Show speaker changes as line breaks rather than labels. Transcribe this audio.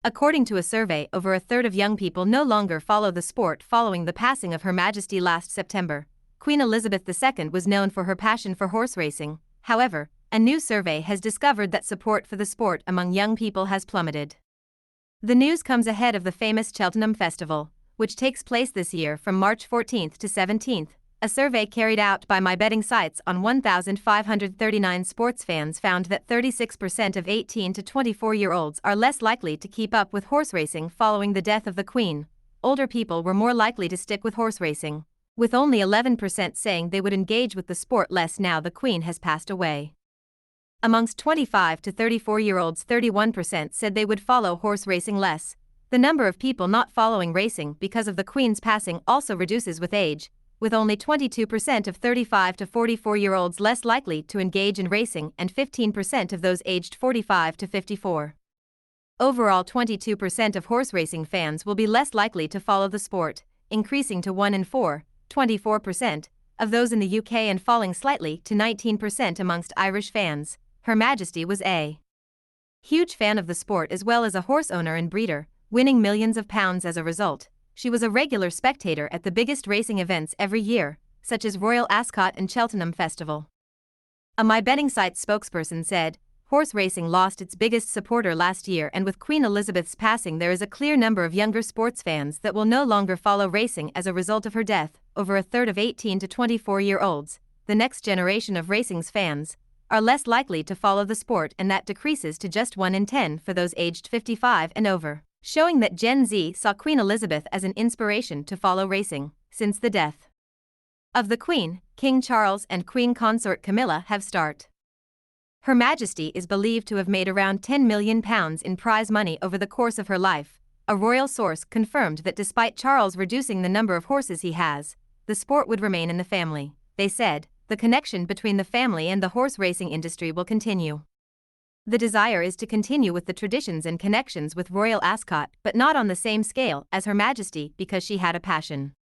According to a survey, over a third of young people no longer follow the sport following the passing of Her Majesty last September. Queen Elizabeth II was known for her passion for horse racing. However, a new survey has discovered that support for the sport among young people has plummeted. The news comes ahead of the famous Cheltenham Festival, which takes place this year from March 14th to 17th. A survey carried out by My Betting Sites on 1,539 sports fans found that 36% of 18 to 24-year-olds are less likely to keep up with horse racing following the death of the Queen. Older people were more likely to stick with horse racing, with only 11% saying they would engage with the sport less now the Queen has passed away. Amongst 25 to 34-year-olds, 31% said they would follow horse racing less. The number of people not following racing because of the Queen's passing also reduces with age, with only 22% of 35 to 44-year-olds less likely to engage in racing and 15% of those aged 45 to 54. Overall, 22% of horse racing fans will be less likely to follow the sport, increasing to 1 in 4, 24%, of those in the UK and falling slightly to 19% amongst Irish fans. Her Majesty was a huge fan of the sport as well as a horse owner and breeder, winning millions of pounds as a result. She was a regular spectator at the biggest racing events every year, such as Royal Ascot and Cheltenham Festival. A My Betting Sites spokesperson said, "Horse racing lost its biggest supporter last year, and with Queen Elizabeth's passing there is a clear number of younger sports fans that will no longer follow racing as a result of her death. Over a third of 18 to 24-year-olds, the next generation of racing's fans, are less likely to follow the sport, and that decreases to just 1 in 10 for those aged 55 and over, showing that Gen Z saw Queen Elizabeth as an inspiration to follow racing. Since the death of the Queen, King Charles and Queen Consort Camilla have start. Her Majesty is believed to have made around £10 million in prize money over the course of her life. A royal source confirmed that despite Charles reducing the number of horses he has, the sport would remain in the family. They said, the connection between the family and the horse racing industry will continue. The desire is to continue with the traditions and connections with Royal Ascot, but not on the same scale as Her Majesty because she had a passion